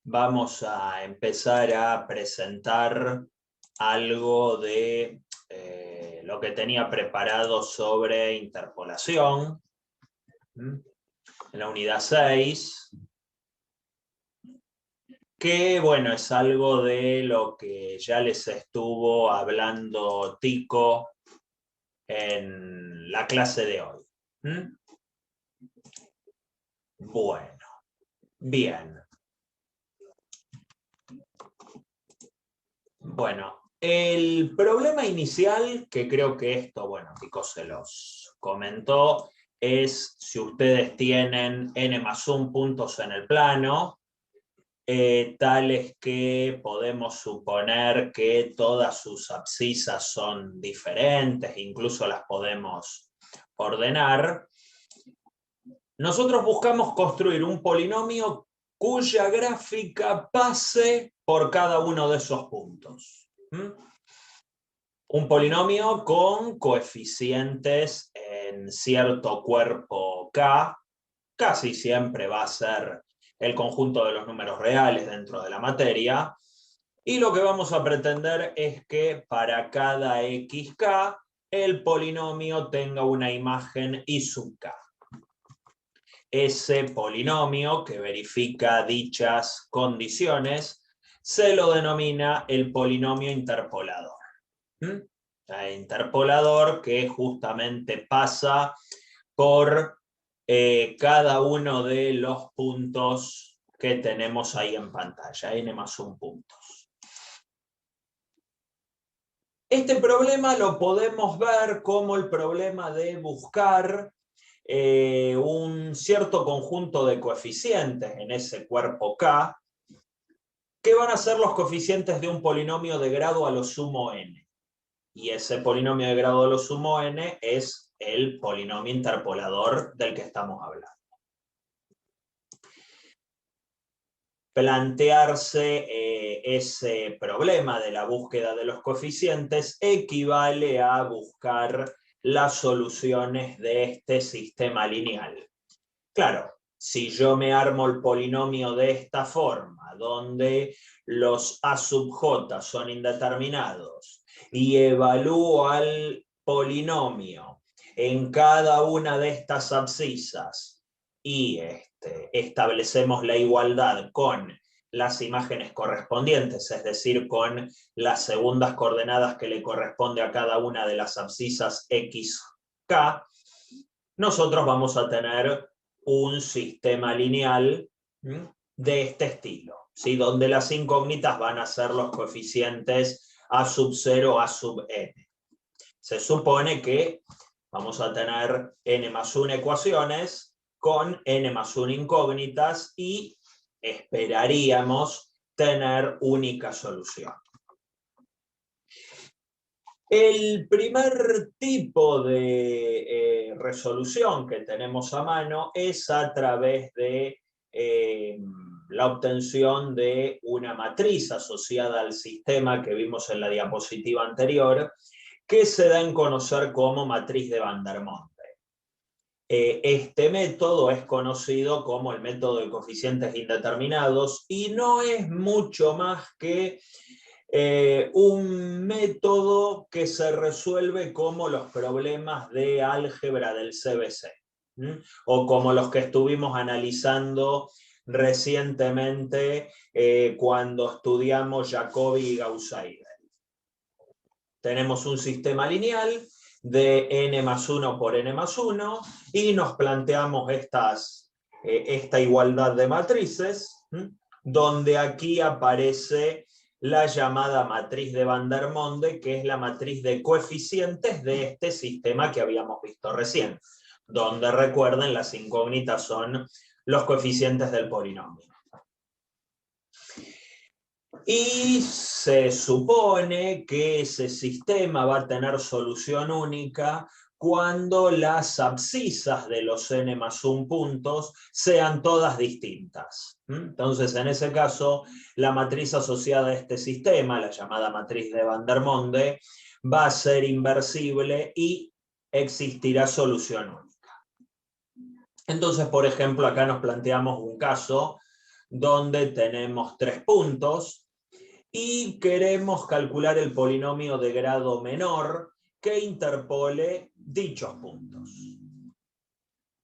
vamos a empezar a presentar algo de lo que tenía preparado sobre interpolación en la unidad 6, que bueno, es algo de lo que ya les estuvo hablando Tico en la clase de hoy. Bueno, bien. Bueno, el problema inicial, que creo que esto, bueno, Tico se los comentó, es si ustedes tienen n+1 puntos en el plano, tales que podemos suponer que todas sus abscisas son diferentes, incluso las podemos ordenar. Nosotros buscamos construir un polinomio cuya gráfica pase por cada uno de esos puntos. Un polinomio con coeficientes en cierto cuerpo K, casi siempre va a ser el conjunto de los números reales dentro de la materia, y lo que vamos a pretender es que para cada xk el polinomio tenga una imagen I sub k. Ese polinomio que verifica dichas condiciones se lo denomina el polinomio interpolador. El interpolador que justamente pasa por cada uno de los puntos que tenemos ahí en pantalla, n+1 puntos. Este problema lo podemos ver como el problema de buscar un cierto conjunto de coeficientes en ese cuerpo K, que van a ser los coeficientes de un polinomio de grado a lo sumo n. Y ese polinomio de grado a lo sumo n es el polinomio interpolador del que estamos hablando. Plantearse ese problema de la búsqueda de los coeficientes equivale a buscar las soluciones de este sistema lineal. Claro, si yo me armo el polinomio de esta forma, donde los a sub j son indeterminados, y evalúo al polinomio en cada una de estas abscisas y establecemos la igualdad con las imágenes correspondientes, es decir, con las segundas coordenadas que le corresponde a cada una de las abscisas xk, nosotros vamos a tener un sistema lineal de este estilo, ¿sí? Donde las incógnitas van a ser los coeficientes a sub 0, a sub n. Se supone que vamos a tener n+1 ecuaciones con n+1 incógnitas y esperaríamos tener única solución. El primer tipo de resolución que tenemos a mano es a través de la obtención de una matriz asociada al sistema que vimos en la diapositiva anterior, que se da en conocer como matriz de Vandermonde. Este método es conocido como el método de coeficientes indeterminados y no es mucho más que un método que se resuelve como los problemas de álgebra del CBC, o como los que estuvimos analizando recientemente cuando estudiamos Jacobi y Gauss-Seidel. Tenemos un sistema lineal de n+1 por n+1 y nos planteamos esta igualdad de matrices, donde aquí aparece la llamada matriz de Vandermonde, que es la matriz de coeficientes de este sistema que habíamos visto recién, donde recuerden las incógnitas son los coeficientes del polinomio. Y se supone que ese sistema va a tener solución única cuando las abscisas de los n+1 puntos sean todas distintas. Entonces, en ese caso, la matriz asociada a este sistema, la llamada matriz de Vandermonde, va a ser inversible y existirá solución única. Entonces, por ejemplo, acá nos planteamos un caso donde tenemos 3 puntos, y queremos calcular el polinomio de grado menor que interpole dichos puntos.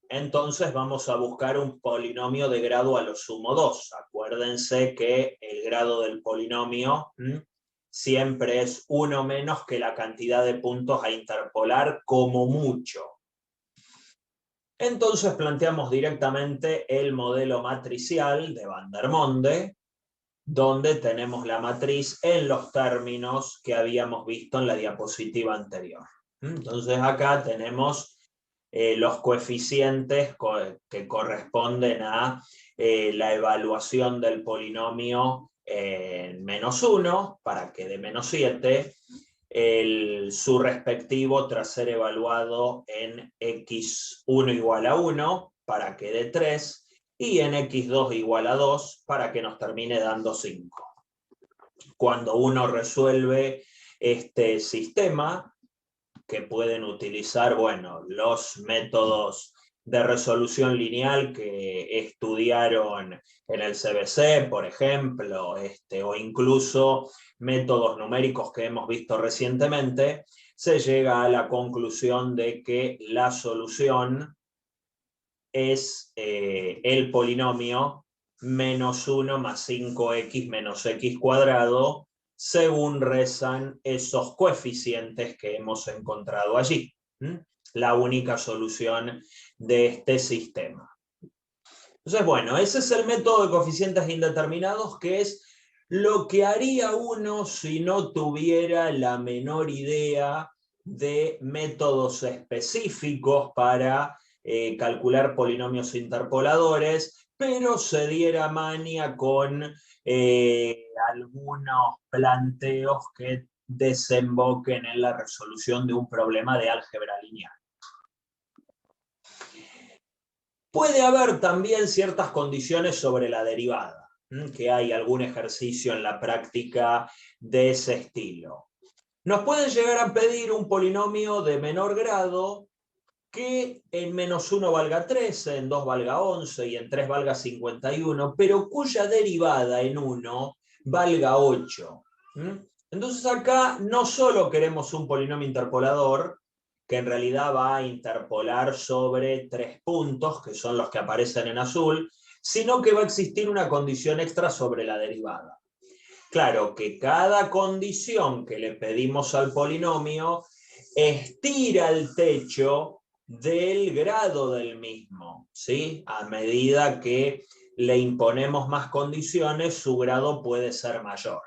Entonces vamos a buscar un polinomio de grado a lo sumo 2. Acuérdense que el grado del polinomio siempre es 1 menos que la cantidad de puntos a interpolar como mucho. Entonces planteamos directamente el modelo matricial de Vandermonde, donde tenemos la matriz en los términos que habíamos visto en la diapositiva anterior. Entonces acá tenemos los coeficientes que corresponden a la evaluación del polinomio en -1 para que dé -7, su respectivo tras ser evaluado en x1 igual a 1 para que dé 3 y en x2 igual a 2 para que nos termine dando 5. Cuando uno resuelve este sistema, que pueden utilizar, bueno, los métodos de resolución lineal que estudiaron en el CBC, por ejemplo, o incluso métodos numéricos que hemos visto recientemente, se llega a la conclusión de que la solución es el polinomio -1 más 5x menos x cuadrado, según rezan esos coeficientes que hemos encontrado allí. La única solución de este sistema. Entonces, bueno, ese es el método de coeficientes indeterminados, que es lo que haría uno si no tuviera la menor idea de métodos específicos para calcular polinomios interpoladores, pero se diera maña con algunos planteos que desemboquen en la resolución de un problema de álgebra lineal. Puede haber también ciertas condiciones sobre la derivada, que hay algún ejercicio en la práctica de ese estilo. Nos pueden llegar a pedir un polinomio de menor grado que en -1 valga 13, en 2 valga 11 y en 3 valga 51, pero cuya derivada en 1 valga 8. Entonces acá no solo queremos un polinomio interpolador, que en realidad va a interpolar sobre 3 puntos, que son los que aparecen en azul, sino que va a existir una condición extra sobre la derivada. Claro que cada condición que le pedimos al polinomio estira el techo del grado del mismo, ¿sí? A medida que le imponemos más condiciones, su grado puede ser mayor.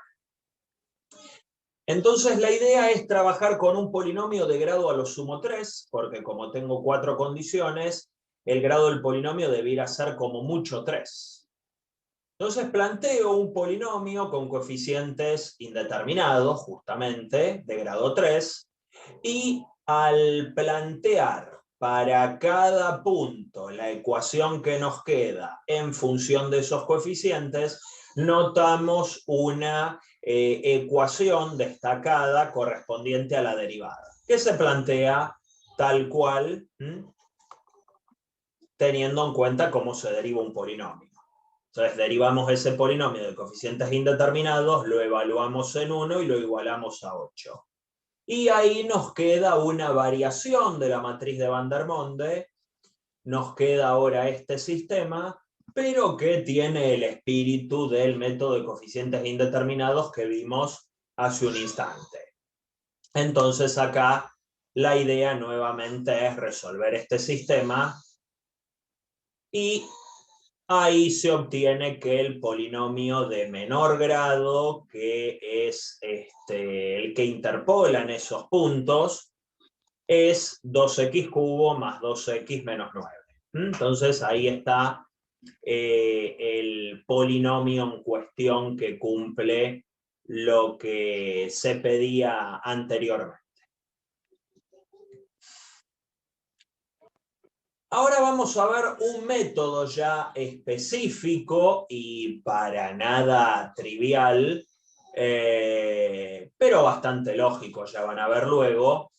Entonces la idea es trabajar con un polinomio de grado a lo sumo 3, porque como tengo 4 condiciones, el grado del polinomio debiera ser como mucho 3. Entonces planteo un polinomio con coeficientes indeterminados, justamente, de grado 3, y al plantear para cada punto la ecuación que nos queda en función de esos coeficientes, notamos una ecuación destacada correspondiente a la derivada, que se plantea tal cual, teniendo en cuenta cómo se deriva un polinomio. Entonces derivamos ese polinomio de coeficientes indeterminados, lo evaluamos en 1 y lo igualamos a 8. Y ahí nos queda una variación de la matriz de Vandermonde, nos queda ahora este sistema, pero que tiene el espíritu del método de coeficientes indeterminados que vimos hace un instante. Entonces acá la idea nuevamente es resolver este sistema y ahí se obtiene que el polinomio de menor grado, que es el que interpola en esos puntos, es 2x cubo más 2x menos 9. Entonces ahí está el polinomio en cuestión que cumple lo que se pedía anteriormente. Ahora vamos a ver un método ya específico y para nada trivial, pero bastante lógico, ya van a ver luego,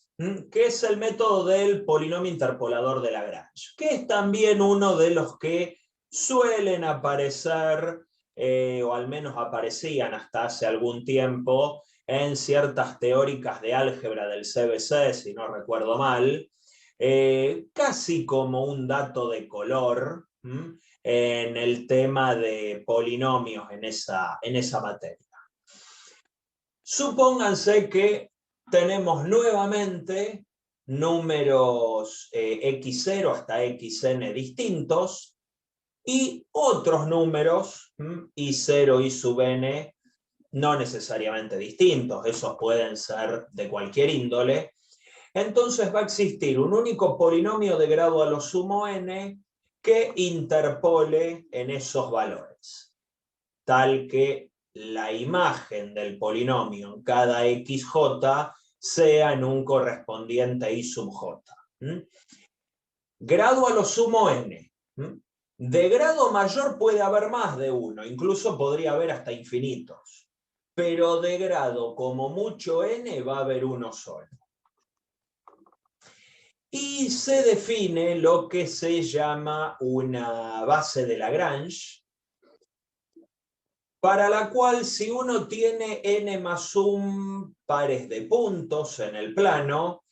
que es el método del polinomio interpolador de Lagrange, que es también uno de los que suelen aparecer o al menos aparecían hasta hace algún tiempo en ciertas teóricas de álgebra del CBC, si no recuerdo mal, casi como un dato de color en el tema de polinomios en esa materia. Supónganse que tenemos nuevamente números x0 hasta xn distintos y otros números i0 y sub n no necesariamente distintos, esos pueden ser de cualquier índole. Entonces va a existir un único polinomio de grado a lo sumo n que interpole en esos valores, tal que la imagen del polinomio en cada xj sea en un correspondiente i sub j. Grado a lo sumo n. De grado mayor puede haber más de uno, incluso podría haber hasta infinitos, pero de grado como mucho n va a haber uno solo. Y se define lo que se llama una base de Lagrange, para la cual si uno tiene n más 1 pares de puntos en el plano,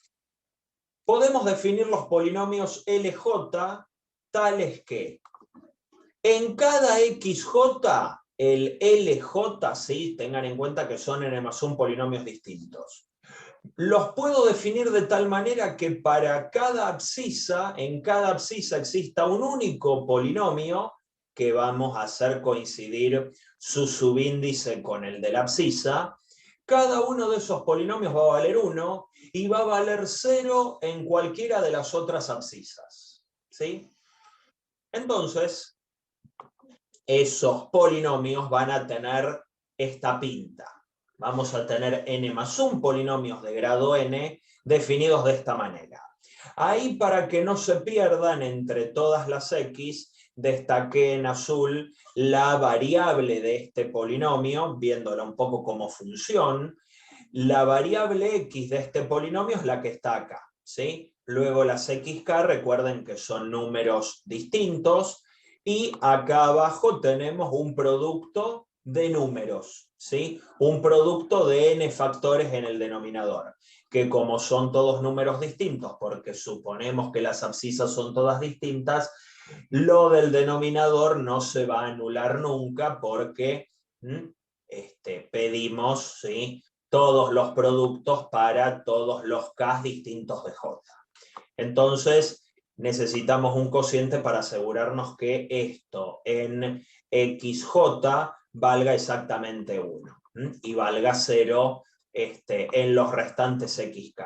podemos definir los polinomios LJ tales que en cada XJ, el LJ, sí, tengan en cuenta que son n más 1 polinomios distintos. Los puedo definir de tal manera que para cada abscisa, en cada abscisa exista un único polinomio que vamos a hacer coincidir su subíndice con el de la abscisa. Cada uno de esos polinomios va a valer 1 y va a valer 0 en cualquiera de las otras abscisas. ¿Sí? Entonces, esos polinomios van a tener esta pinta. Vamos a tener n más 1 polinomios de grado n definidos de esta manera. Ahí, para que no se pierdan entre todas las x, destaqué en azul la variable de este polinomio, viéndola un poco como función. La variable x de este polinomio es la que está acá, ¿sí? Luego las xk, recuerden que son números distintos, y acá abajo tenemos un producto de números, ¿sí? Un producto de n factores en el denominador, que como son todos números distintos, porque suponemos que las abscisas son todas distintas, lo del denominador no se va a anular nunca porque pedimos, ¿sí?, todos los productos para todos los k distintos de j. Entonces, necesitamos un cociente para asegurarnos que esto en xj valga exactamente 1 y valga 0 en los restantes xk.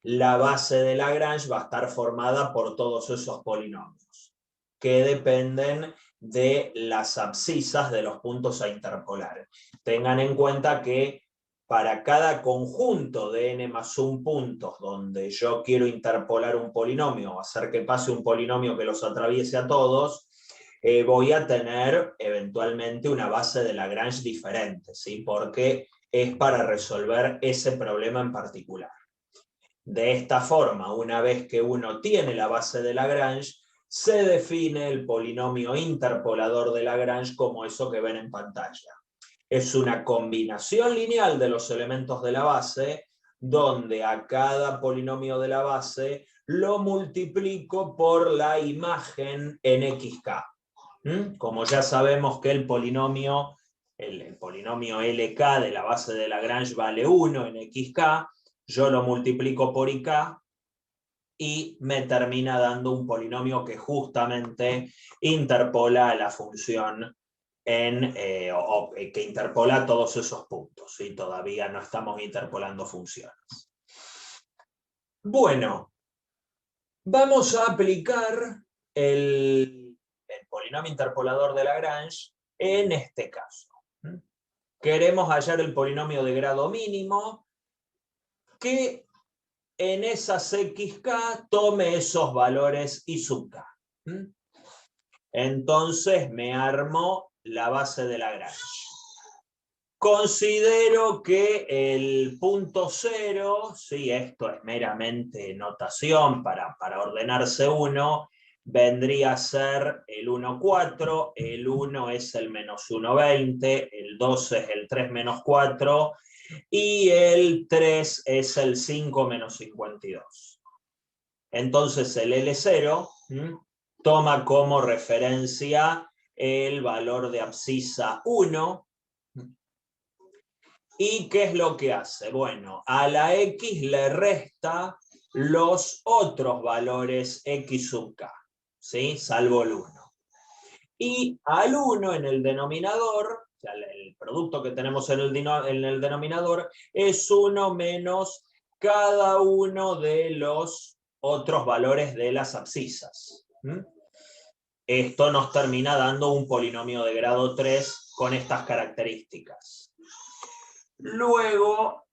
La base de Lagrange va a estar formada por todos esos polinomios que dependen de las abscisas de los puntos a interpolar. Tengan en cuenta que para cada conjunto de n más 1 puntos donde yo quiero interpolar un polinomio o hacer que pase un polinomio que los atraviese a todos, voy a tener eventualmente una base de Lagrange diferente, ¿sí? Porque es para resolver ese problema en particular. De esta forma, una vez que uno tiene la base de Lagrange, se define el polinomio interpolador de Lagrange como eso que ven en pantalla. Es una combinación lineal de los elementos de la base, donde a cada polinomio de la base lo multiplico por la imagen en xk. Como ya sabemos que el polinomio LK de la base de Lagrange vale 1 en xk, yo lo multiplico por ik y me termina dando un polinomio que justamente interpola a la función que interpola todos esos puntos, y todavía no estamos interpolando funciones. Bueno, vamos a aplicar el polinomio interpolador de Lagrange en este caso. Queremos hallar el polinomio de grado mínimo que en esas xk tome esos valores i sub k. Entonces me armo la base de Lagrange. Considero que el punto 0, sí, esto es meramente notación para ordenarse uno, vendría a ser el 1,4, el 1 es el menos 1,20, el 2 es el 3 menos 4, y el 3 es el 5 menos 52. Entonces el L0 toma como referencia el valor de abscisa 1. ¿Y qué es lo que hace? Bueno, a la X le resta los otros valores X sub K, ¿sí? Salvo el 1. Y al 1 en el denominador, o sea, el producto que tenemos en el denominador, es 1 menos cada uno de los otros valores de las abscisas. Esto nos termina dando un polinomio de grado 3 con estas características. Luego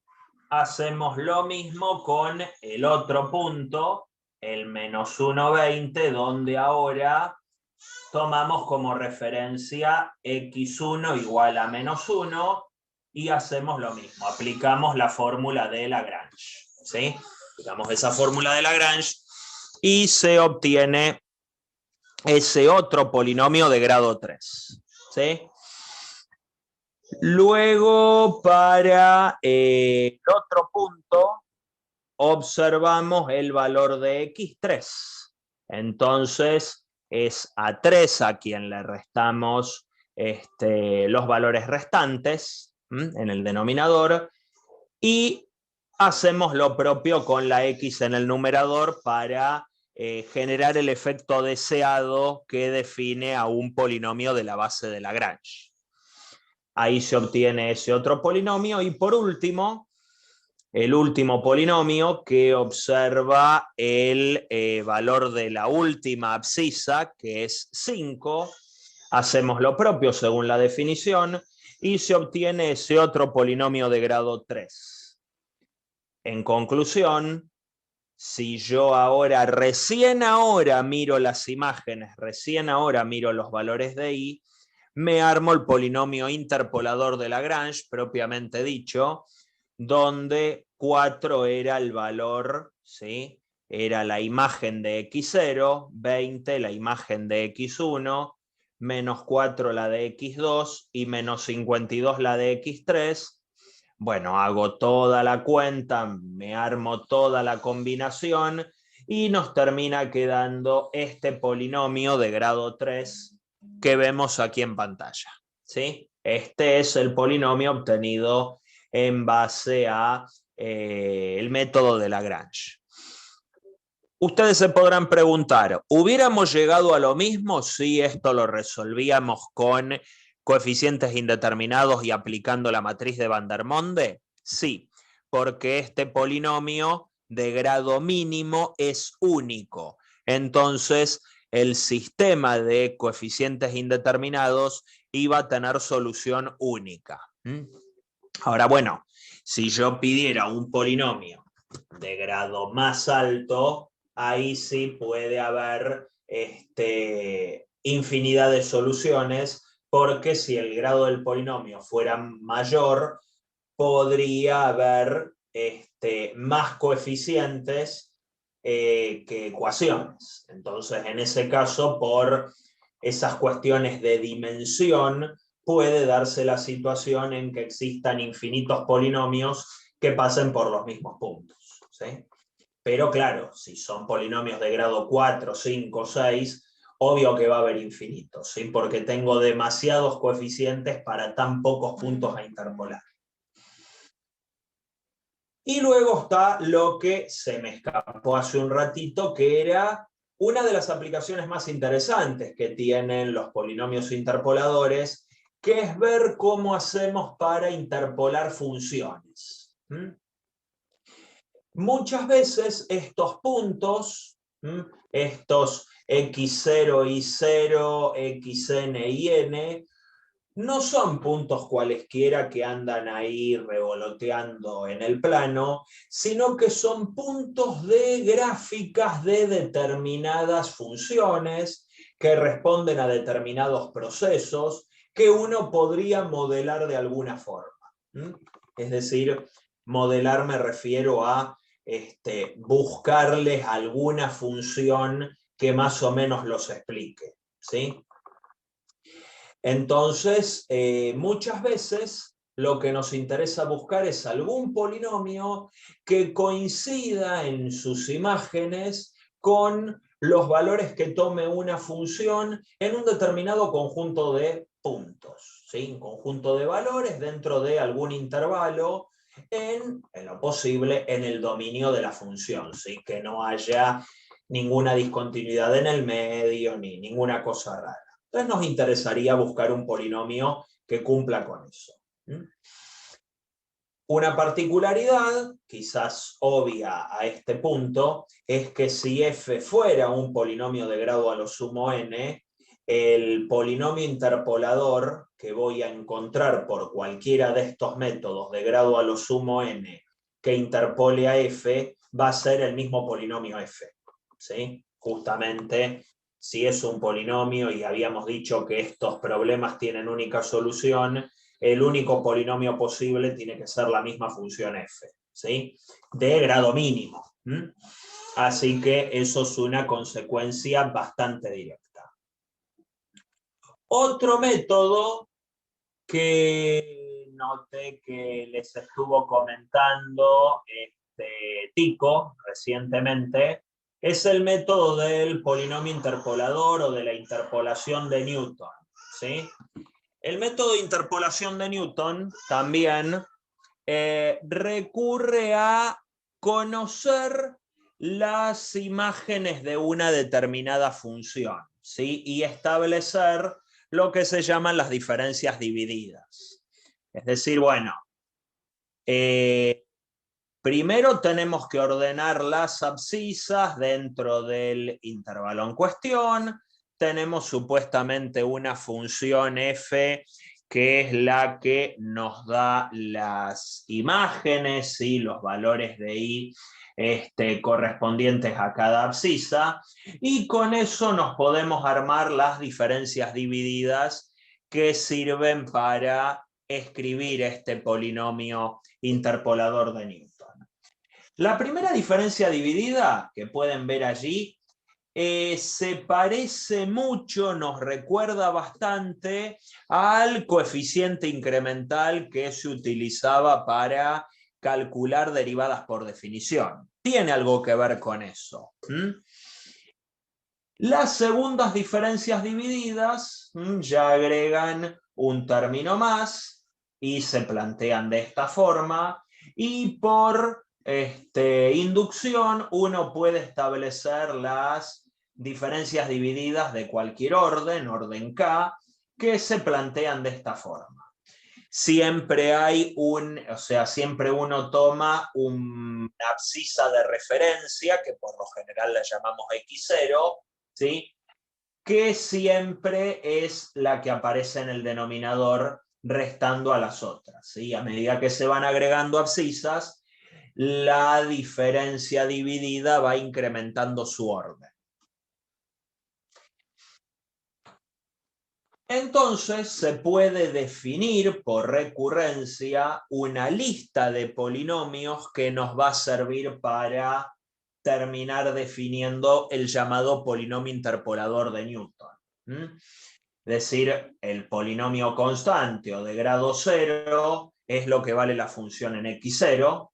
hacemos lo mismo con el otro punto, el menos 1,20, donde ahora tomamos como referencia x1 igual a menos 1 y hacemos lo mismo, aplicamos la fórmula de Lagrange, ¿sí? Aplicamos esa fórmula de Lagrange y se obtiene ese otro polinomio de grado 3, ¿sí? Luego, para el otro punto, observamos el valor de x3. Entonces, es a 3 a quien le restamos los valores restantes en el denominador, y hacemos lo propio con la x en el numerador para generar el efecto deseado que define a un polinomio de la base de Lagrange. Ahí se obtiene ese otro polinomio. Y por último, el último polinomio que observa el valor de la última abscisa, que es 5. Hacemos lo propio según la definición y se obtiene ese otro polinomio de grado 3. En conclusión, si yo recién ahora miro las imágenes, recién ahora miro los valores de I, me armo el polinomio interpolador de Lagrange, propiamente dicho, donde 4 era el valor, ¿sí? Era la imagen de x0, 20 la imagen de x1, menos 4 la de x2 y menos 52 la de x3. Bueno, hago toda la cuenta, me armo toda la combinación y nos termina quedando este polinomio de grado 3 que vemos aquí en pantalla, ¿sí? Este es el polinomio obtenido en base a el método de Lagrange. Ustedes se podrán preguntar, ¿hubiéramos llegado a lo mismo si esto lo resolvíamos con coeficientes indeterminados y aplicando la matriz de Vandermonde? Sí, porque este polinomio de grado mínimo es único. Entonces, el sistema de coeficientes indeterminados iba a tener solución única. Ahora, bueno, si yo pidiera un polinomio de grado más alto, ahí sí puede haber infinidad de soluciones, porque si el grado del polinomio fuera mayor, podría haber más coeficientes que ecuaciones. Entonces, en ese caso, por esas cuestiones de dimensión, puede darse la situación en que existan infinitos polinomios que pasen por los mismos puntos, ¿sí? Pero claro, si son polinomios de grado 4, 5, 6, obvio que va a haber infinitos, ¿sí? Porque tengo demasiados coeficientes para tan pocos puntos a interpolar. Y luego está lo que se me escapó hace un ratito, que era una de las aplicaciones más interesantes que tienen los polinomios interpoladores, que es ver cómo hacemos para interpolar funciones. Muchas veces estos puntos, estos x0 y 0, xn y n, no son puntos cualesquiera que andan ahí revoloteando en el plano, sino que son puntos de gráficas de determinadas funciones que responden a determinados procesos que uno podría modelar de alguna forma. Es decir, modelar me refiero a buscarles alguna función que más o menos los explique, ¿sí? Entonces, muchas veces lo que nos interesa buscar es algún polinomio que coincida en sus imágenes con los valores que tome una función en un determinado conjunto de puntos, ¿sí? Un conjunto de valores dentro de algún intervalo en lo posible en el dominio de la función, ¿sí? Que no haya ninguna discontinuidad en el medio ni ninguna cosa rara. Entonces nos interesaría buscar un polinomio que cumpla con eso. Una particularidad, quizás obvia a este punto, es que si f fuera un polinomio de grado a lo sumo n, el polinomio interpolador que voy a encontrar por cualquiera de estos métodos de grado a lo sumo n que interpole a f va a ser el mismo polinomio f, ¿sí? Justamente si es un polinomio y habíamos dicho que estos problemas tienen única solución, el único polinomio posible tiene que ser la misma función f, ¿sí? De grado mínimo. Así que eso es una consecuencia bastante directa. Otro método que noté que les estuvo comentando Tico recientemente es el método del polinomio interpolador o de la interpolación de Newton, ¿sí? El método de interpolación de Newton también recurre a conocer las imágenes de una determinada función, ¿sí? Y establecer lo que se llaman las diferencias divididas. Es decir, bueno, primero tenemos que ordenar las abscisas dentro del intervalo en cuestión. Tenemos supuestamente una función f que es la que nos da las imágenes y los valores de i correspondientes a cada abscisa, y con eso nos podemos armar las diferencias divididas que sirven para escribir este polinomio interpolador de Newton. La primera diferencia dividida que pueden ver allí se parece mucho, nos recuerda bastante al coeficiente incremental que se utilizaba para calcular derivadas por definición. Tiene algo que ver con eso. Las segundas diferencias divididas ya agregan un término más y se plantean de esta forma, y por inducción uno puede establecer las diferencias divididas de cualquier orden K, que se plantean de esta forma. Siempre hay siempre uno toma una abscisa de referencia, que por lo general la llamamos X0, ¿sí? Que siempre es la que aparece en el denominador restando a las otras, ¿sí? A medida que se van agregando abscisas, la diferencia dividida va incrementando su orden. Entonces se puede definir por recurrencia una lista de polinomios que nos va a servir para terminar definiendo el llamado polinomio interpolador de Newton. Es decir, el polinomio constante o de grado 0 es lo que vale la función en x0.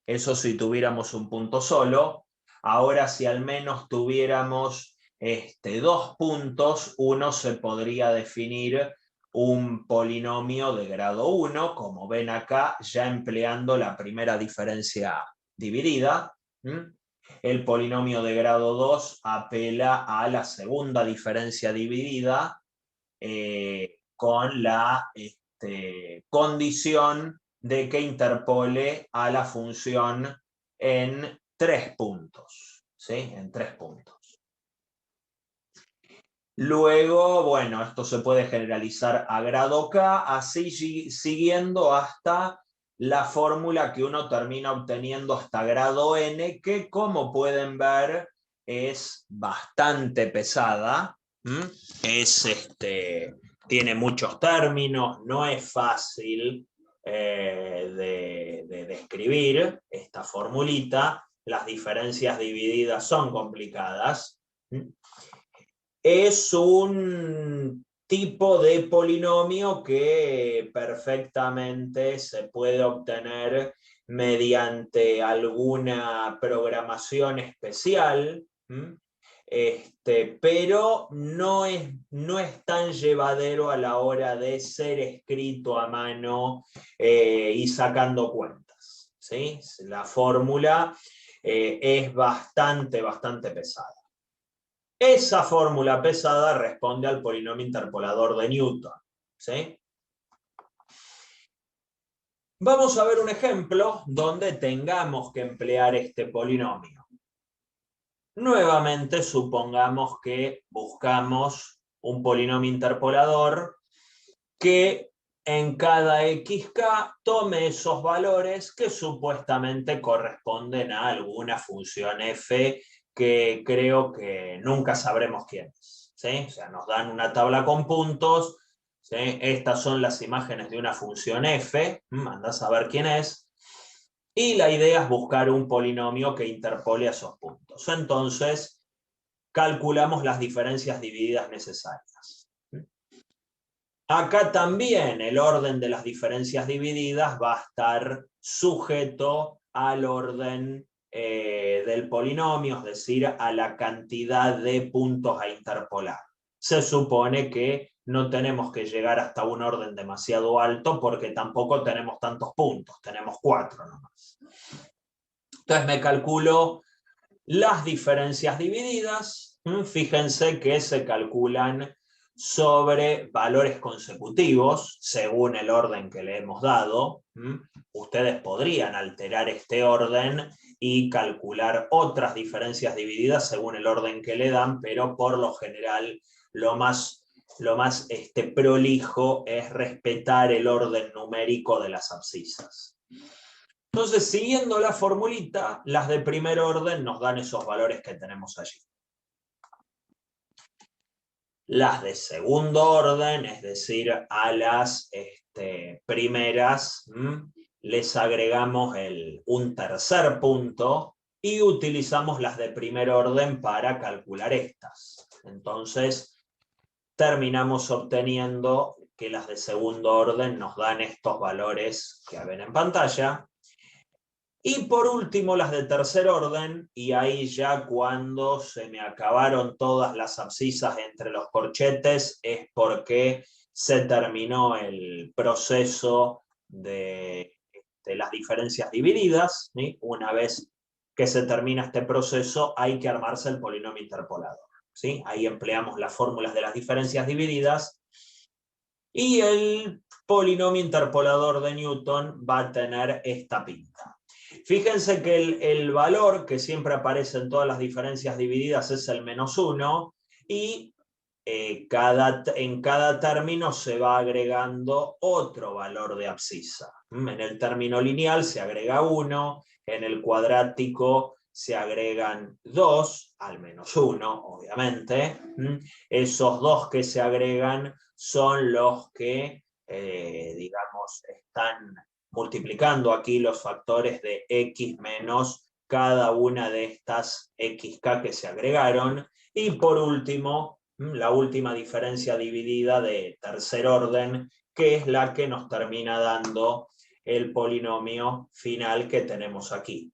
Eso si tuviéramos un punto solo. Ahora, si al menos tuviéramos dos puntos, uno se podría definir un polinomio de grado 1, como ven acá, ya empleando la primera diferencia dividida. El polinomio de grado 2 apela a la segunda diferencia dividida con la condición de que interpole a la función en 3 puntos, ¿sí? En 3 puntos. Luego, bueno, esto se puede generalizar a grado K, así siguiendo hasta la fórmula que uno termina obteniendo hasta grado N, que como pueden ver es bastante pesada. Tiene muchos términos, no es fácil de describir esta formulita. Las diferencias divididas son complicadas. Es un tipo de polinomio que perfectamente se puede obtener mediante alguna programación especial, pero no es tan llevadero a la hora de ser escrito a mano y sacando cuentas, ¿sí? La fórmula es bastante pesada. Esa fórmula pesada responde al polinomio interpolador de Newton, ¿sí? Vamos a ver un ejemplo donde tengamos que emplear este polinomio. Nuevamente, supongamos que buscamos un polinomio interpolador que en cada xk tome esos valores que supuestamente corresponden a alguna función f que creo que nunca sabremos quién es, ¿sí? O sea, nos dan una tabla con puntos, ¿sí? Estas son las imágenes de una función f, andás a ver quién es, y la idea es buscar un polinomio que interpole a esos puntos. Entonces, calculamos las diferencias divididas necesarias. Acá también el orden de las diferencias divididas va a estar sujeto al orden del polinomio, es decir, a la cantidad de puntos a interpolar. Se supone que no tenemos que llegar hasta un orden demasiado alto porque tampoco tenemos tantos puntos, tenemos 4 nomás. Entonces me calculo las diferencias divididas. Fíjense que se calculan sobre valores consecutivos, según el orden que le hemos dado. Ustedes podrían alterar este orden y calcular otras diferencias divididas según el orden que le dan, pero por lo general lo más prolijo es respetar el orden numérico de las abscisas. Entonces, siguiendo la formulita, las de primer orden nos dan esos valores que tenemos allí. Las de segundo orden, es decir, a las primeras, les agregamos un tercer punto y utilizamos las de primer orden para calcular estas. Entonces, terminamos obteniendo que las de segundo orden nos dan estos valores que ven en pantalla. Y por último, las de tercer orden, y ahí ya cuando se me acabaron todas las abscisas entre los corchetes, es porque se terminó el proceso de las diferencias divididas, ¿sí? Una vez que se termina este proceso, hay que armarse el polinomio interpolador, ¿sí? Ahí empleamos las fórmulas de las diferencias divididas, y el polinomio interpolador de Newton va a tener esta pinta. Fíjense que el valor que siempre aparece en todas las diferencias divididas es el -1 y en cada término se va agregando otro valor de abscisa. En el término lineal se agrega 1, en el cuadrático se agregan 2, al -1, obviamente. Esos 2 que se agregan son los que, digamos, están multiplicando aquí los factores de x menos cada una de estas xk que se agregaron. Y por último, la última diferencia dividida de tercer orden, que es la que nos termina dando el polinomio final que tenemos aquí.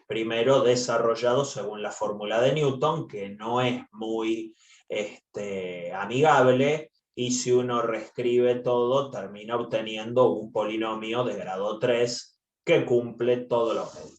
Primero desarrollado según la fórmula de Newton, que no es muy amigable, y si uno reescribe todo, termina obteniendo un polinomio de grado 3 que cumple todo lo que dice.